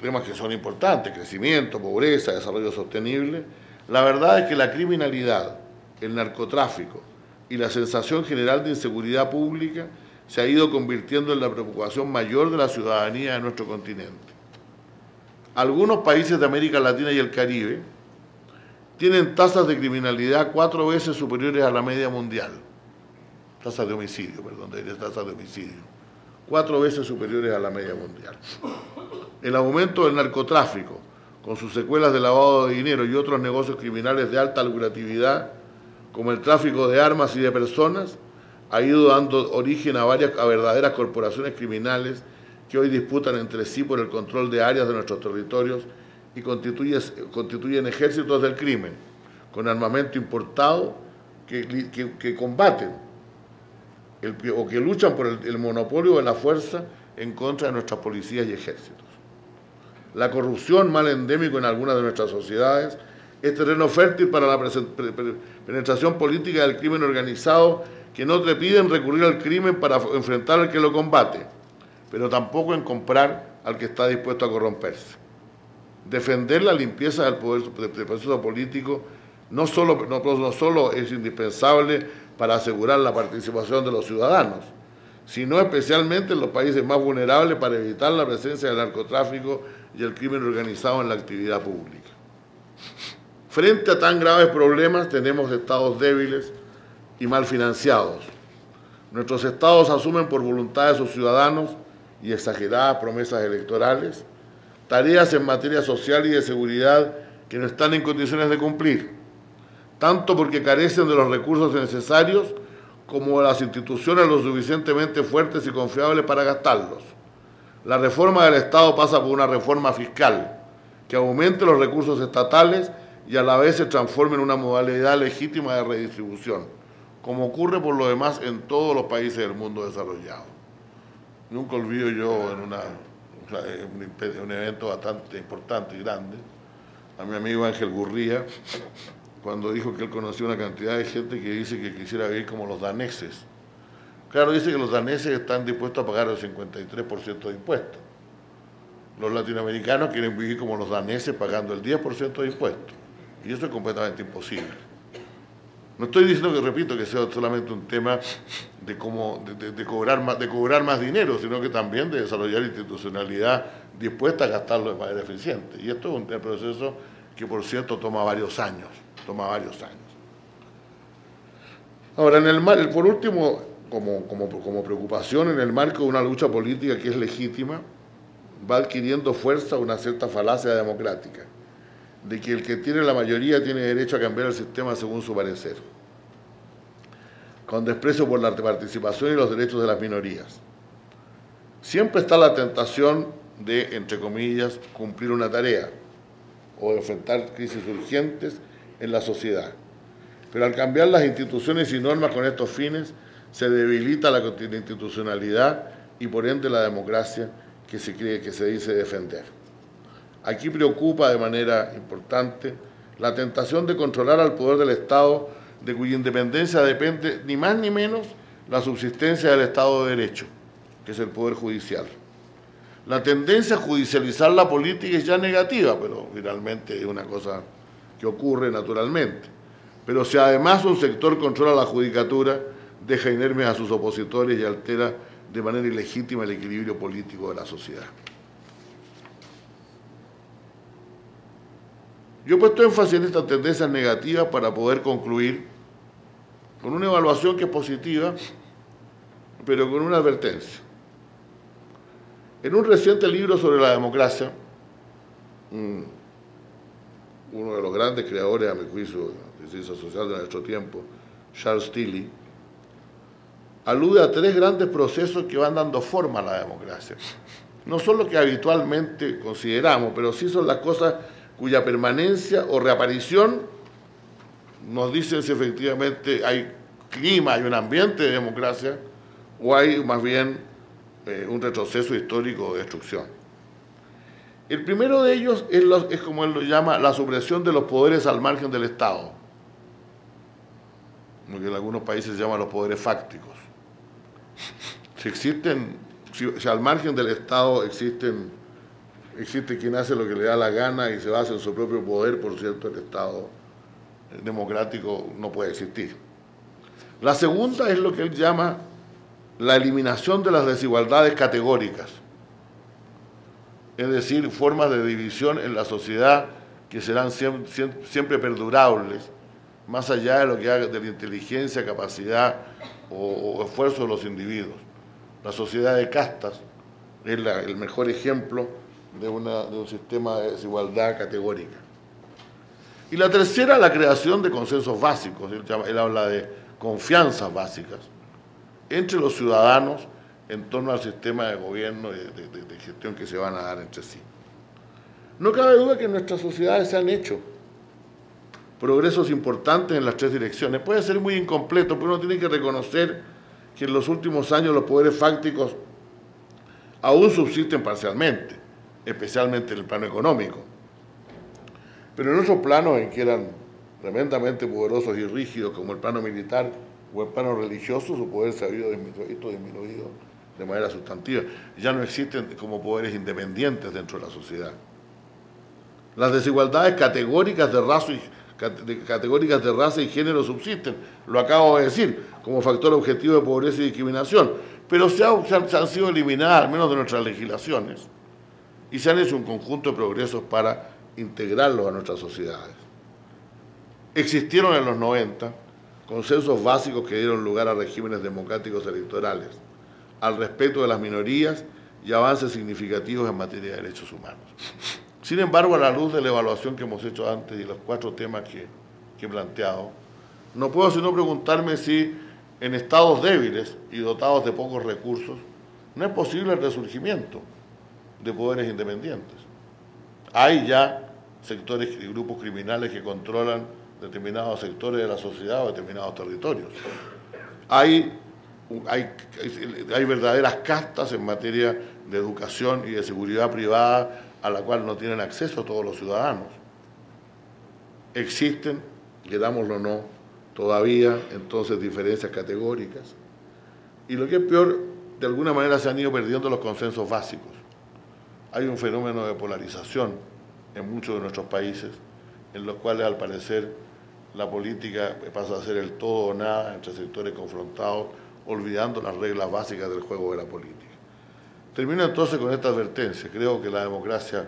temas que son importantes, crecimiento, pobreza, desarrollo sostenible, la verdad es que la criminalidad, el narcotráfico y la sensación general de inseguridad pública se ha ido convirtiendo en la preocupación mayor de la ciudadanía de nuestro continente. Algunos países de América Latina y el Caribe tienen tasas de criminalidad 4 veces superiores a la media mundial. Tasas de homicidio, 4 veces superiores a la media mundial. El aumento del narcotráfico, con sus secuelas de lavado de dinero y otros negocios criminales de alta lucratividad, como el tráfico de armas y de personas, ha ido dando origen a verdaderas corporaciones criminales que hoy disputan entre sí por el control de áreas de nuestros territorios y constituyen ejércitos del crimen, con armamento importado que combaten o que luchan por el monopolio de la fuerza en contra de nuestras policías y ejércitos. La corrupción, mal endémico en algunas de nuestras sociedades, es terreno fértil para la penetración política del crimen organizado, que no te piden recurrir al crimen para enfrentar al que lo combate, pero tampoco en comprar al que está dispuesto a corromperse. Defender la limpieza del proceso político no solo es indispensable para asegurar la participación de los ciudadanos, sino especialmente en los países más vulnerables para evitar la presencia del narcotráfico y el crimen organizado en la actividad pública. Frente a tan graves problemas tenemos estados débiles y mal financiados. Nuestros estados asumen por voluntad de sus ciudadanos y exageradas promesas electorales tareas en materia social y de seguridad que no están en condiciones de cumplir, tanto porque carecen de los recursos necesarios como las instituciones lo suficientemente fuertes y confiables para gastarlos. La reforma del Estado pasa por una reforma fiscal que aumente los recursos estatales y a la vez se transforme en una modalidad legítima de redistribución, como ocurre por lo demás en todos los países del mundo desarrollado. Nunca olvido yo en un evento bastante importante y grande a mi amigo Ángel Gurría, cuando dijo que él conocía una cantidad de gente que dice que quisiera vivir como los daneses. Claro, dice que los daneses están dispuestos a pagar el 53% de impuestos. Los latinoamericanos quieren vivir como los daneses pagando el 10% de impuestos. Y eso es completamente imposible. No estoy diciendo que, repito, que sea solamente un tema de cobrar más dinero, sino que también de desarrollar institucionalidad dispuesta a gastarlo de manera eficiente. Y esto es un proceso que, por cierto, toma varios años. Ahora, por último, como preocupación, en el marco de una lucha política que es legítima, va adquiriendo fuerza una cierta falacia democrática, de que el que tiene la mayoría tiene derecho a cambiar el sistema según su parecer, con desprecio por la participación y los derechos de las minorías. Siempre está la tentación de, entre comillas, cumplir una tarea o de enfrentar crisis urgentes en la sociedad. Pero al cambiar las instituciones y normas con estos fines, se debilita la institucionalidad y por ende la democracia que se dice defender. Aquí preocupa de manera importante la tentación de controlar al poder del Estado, de cuya independencia depende ni más ni menos la subsistencia del Estado de Derecho, que es el Poder Judicial. La tendencia a judicializar la política es ya negativa, pero finalmente es una cosa que ocurre naturalmente. Pero si además un sector controla la judicatura, deja inermes a sus opositores y altera de manera ilegítima el equilibrio político de la sociedad. Yo he puesto énfasis en estas tendencias negativas para poder concluir con una evaluación que es positiva, pero con una advertencia. En un reciente libro sobre la democracia, uno de los grandes creadores, a mi juicio, de ciencia social de nuestro tiempo, Charles Tilly, alude a 3 grandes procesos que van dando forma a la democracia. No son los que habitualmente consideramos, pero sí son las cosas cuya permanencia o reaparición nos dicen si efectivamente hay clima, hay un ambiente de democracia, o hay más bien un retroceso histórico de destrucción. El primero de ellos es como él lo llama, la supresión de los poderes al margen del Estado, lo que en algunos países se llama los poderes fácticos. Si al margen del Estado existen existe quien hace lo que le da la gana y se basa en su propio poder, por cierto, el Estado democrático no puede existir. La segunda es lo que él llama la eliminación de las desigualdades categóricas, es decir, formas de división en la sociedad que serán siempre perdurables, más allá de lo que haga de la inteligencia, capacidad o esfuerzo de los individuos. La sociedad de castas es el mejor ejemplo de un sistema de desigualdad categórica. Y la tercera, la creación de consensos básicos. Él habla de confianzas básicas entre los ciudadanos en torno al sistema de gobierno y de gestión que se van a dar entre sí. No cabe duda que en nuestras sociedades se han hecho progresos importantes en las tres direcciones. Puede ser muy incompleto, pero uno tiene que reconocer que en los últimos años los poderes fácticos aún subsisten parcialmente, especialmente en el plano económico. Pero en otros planos en que eran tremendamente poderosos y rígidos, como el plano militar o el plano religioso, su poder se ha visto disminuido de manera sustantiva. Ya no existen como poderes independientes dentro de la sociedad. Las desigualdades categóricas de raza y género subsisten, lo acabo de decir, como factor objetivo de pobreza y discriminación, pero se han sido eliminadas, al menos de nuestras legislaciones, y se han hecho un conjunto de progresos para integrarlos a nuestras sociedades. Existieron en los 90 consensos básicos que dieron lugar a regímenes democráticos electorales, al respeto de las minorías y avances significativos en materia de derechos humanos. Sin embargo, a la luz de la evaluación que hemos hecho antes y los 4 temas que he planteado, no puedo sino preguntarme si en estados débiles y dotados de pocos recursos no es posible el resurgimiento de poderes independientes. Hay ya sectores y grupos criminales que controlan determinados sectores de la sociedad o determinados territorios. Hay verdaderas castas en materia de educación y de seguridad privada a la cual no tienen acceso todos los ciudadanos. Existen, querámoslo o no, todavía entonces diferencias categóricas. Y lo que es peor, de alguna manera se han ido perdiendo los consensos básicos. Hay un fenómeno de polarización en muchos de nuestros países, en los cuales al parecer la política pasa a ser el todo o nada entre sectores confrontados, olvidando las reglas básicas del juego de la política. Termino entonces con esta advertencia. Creo que la democracia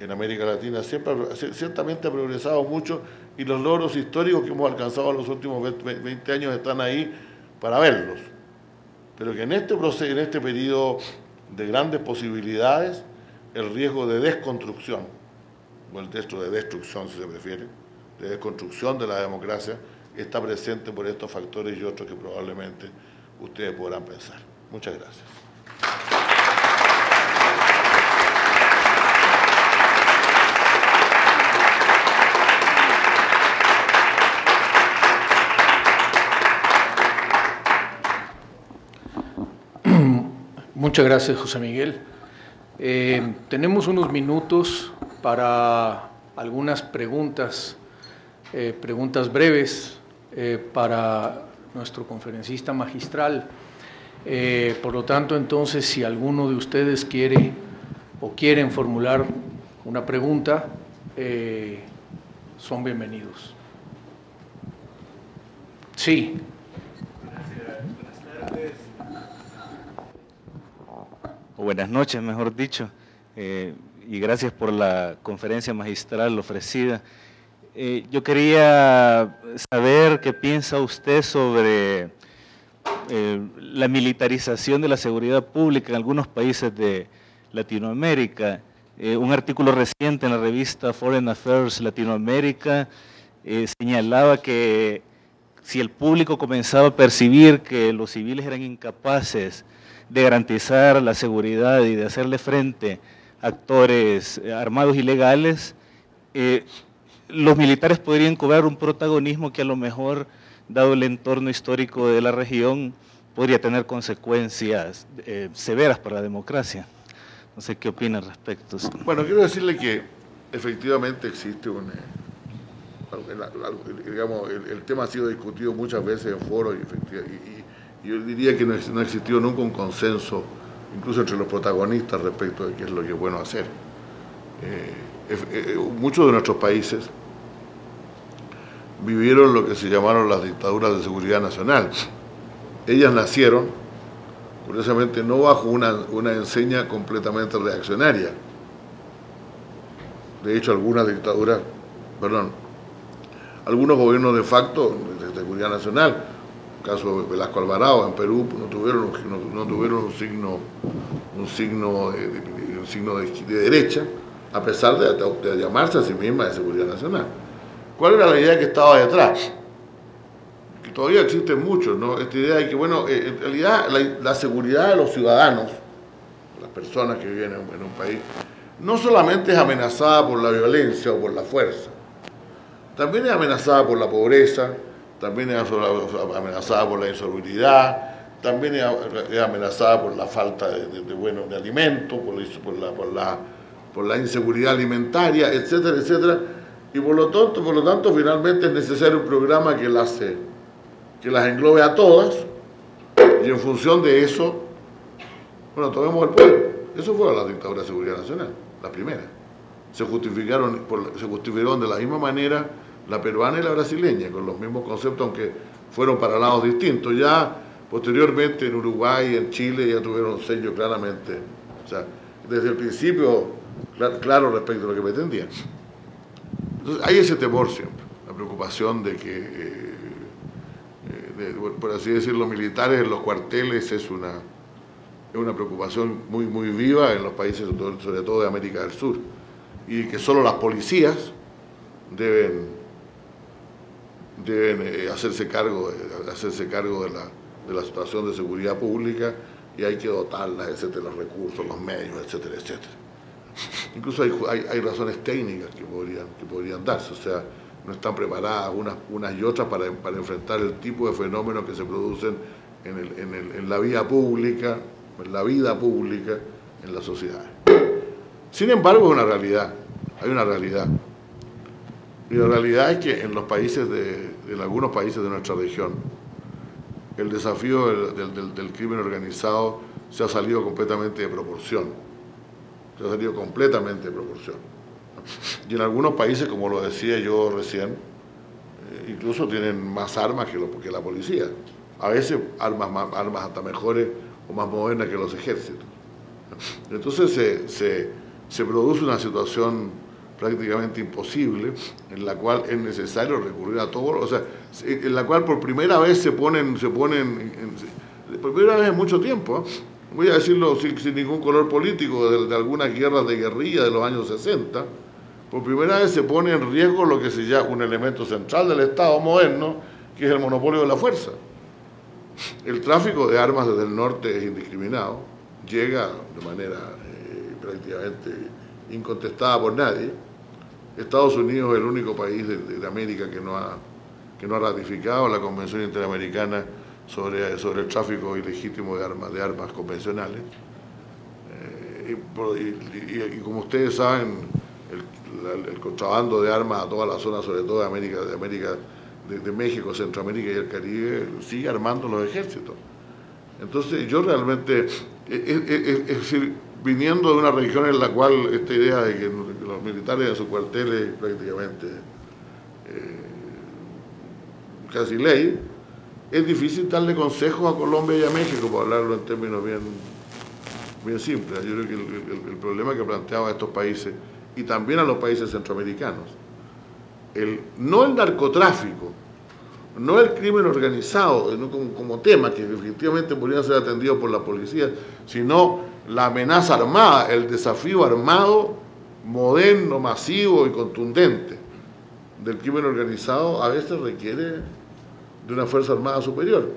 en América Latina ciertamente ha progresado mucho y los logros históricos que hemos alcanzado en los últimos 20 años están ahí para verlos. Pero que en este periodo de grandes posibilidades, el riesgo de desconstrucción, o el texto de destrucción si se prefiere, de desconstrucción de la democracia, está presente por estos factores y otros que probablemente ustedes podrán pensar. Muchas gracias. Muchas gracias, José Miguel. Tenemos unos minutos para algunas preguntas breves para nuestro conferencista magistral. Por lo tanto, entonces, si alguno de ustedes quiere o quieren formular una pregunta, son bienvenidos. Sí. Buenas tardes. O buenas noches, mejor dicho, y gracias por la conferencia magistral ofrecida. Yo quería saber qué piensa usted sobre la militarización de la seguridad pública en algunos países de Latinoamérica. Un artículo reciente en la revista Foreign Affairs Latinoamérica señalaba que si el público comenzaba a percibir que los civiles eran incapaces de garantizar la seguridad y de hacerle frente a actores armados ilegales, los militares podrían cobrar un protagonismo que a lo mejor, dado el entorno histórico de la región, podría tener consecuencias severas para la democracia. No sé qué opina al respecto. Bueno, quiero decirle que efectivamente existe el tema ha sido discutido muchas veces en foros y yo diría que no ha existido nunca un consenso, incluso entre los protagonistas, respecto de qué es lo que es bueno hacer. muchos de nuestros países vivieron lo que se llamaron las dictaduras de seguridad nacional. Ellas nacieron, curiosamente, no bajo una enseña completamente reaccionaria. De hecho, algunos gobiernos de facto de seguridad nacional, el caso de Velasco Alvarado en Perú, no tuvieron un signo de derecha, a pesar de llamarse a sí misma de seguridad nacional. ¿Cuál era la idea que estaba detrás? Que todavía existen muchos, ¿no? Esta idea de que, bueno, en realidad la seguridad de los ciudadanos, las personas que viven en un país, no solamente es amenazada por la violencia o por la fuerza, también es amenazada por la pobreza, también es amenazada por la insalubridad, también es amenazada por la falta de alimentos, por la inseguridad alimentaria, etcétera, etcétera. Y por lo tanto, finalmente es necesario un programa que las englobe a todas, y en función de eso, bueno, tomemos el pueblo. Eso fue la dictadura de seguridad nacional, la primera. Se justificaron de la misma manera la peruana y la brasileña, con los mismos conceptos, aunque fueron para lados distintos. Ya posteriormente en Uruguay y en Chile ya tuvieron un sello claramente, o sea, desde el principio claro respecto a lo que pretendían. Entonces hay ese temor siempre, la preocupación de que, por así decirlo, militares en los cuarteles es una preocupación muy, muy viva en los países, sobre todo de América del Sur, y que solo las policías deben hacerse cargo de la situación de seguridad pública, y hay que dotarlas, etcétera, los recursos, los medios, etcétera, etcétera. Incluso hay razones técnicas que podrían darse, o sea, no están preparadas unas y otras para enfrentar el tipo de fenómenos que se producen en la vida pública, en la sociedad. Sin embargo, es una realidad, hay una realidad. Y la realidad es que en algunos países de nuestra región, el desafío del crimen organizado se ha salido completamente de proporción. Y en algunos países, como lo decía yo recién, incluso tienen más armas que la policía. A veces armas hasta mejores o más modernas que los ejércitos. Entonces se produce una situación prácticamente imposible, en la cual es necesario recurrir a todo, o sea, en la cual por primera vez por primera vez en mucho tiempo, voy a decirlo sin ningún color político, de algunas guerras de guerrilla de los años 60, por primera vez se pone en riesgo lo que se llama un elemento central del Estado moderno, que es el monopolio de la fuerza. El tráfico de armas desde el norte es indiscriminado, llega de manera prácticamente incontestada por nadie. Estados Unidos es el único país de América que no ha ratificado la Convención Interamericana sobre el tráfico ilegítimo de armas convencionales. Y como ustedes saben, el contrabando de armas a toda la zona, sobre todo de México, Centroamérica y el Caribe, sigue armando los ejércitos. Entonces yo realmente, es decir, viniendo de una región en la cual esta idea de que los militares en sus cuarteles prácticamente casi ley, es difícil darle consejos a Colombia y a México, por hablarlo en términos bien simples. Yo creo que el problema que planteaba a estos países, y también a los países centroamericanos, no el narcotráfico, no el crimen organizado como tema, que efectivamente podrían ser atendidos por la policía, sino la amenaza armada, el desafío armado, moderno, masivo y contundente del crimen organizado, a veces requiere de una Fuerza Armada superior.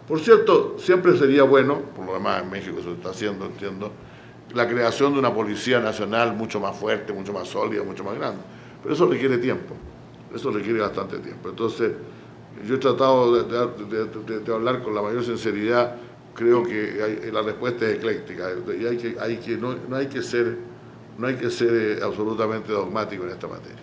Por cierto, siempre sería bueno, por lo demás en México se está haciendo, entiendo, la creación de una Policía Nacional mucho más fuerte, mucho más sólida, mucho más grande. Pero eso requiere tiempo, eso requiere bastante tiempo. Entonces, yo he tratado de hablar con la mayor sinceridad. Creo que la respuesta es ecléctica, y no hay que ser absolutamente dogmático en esta materia.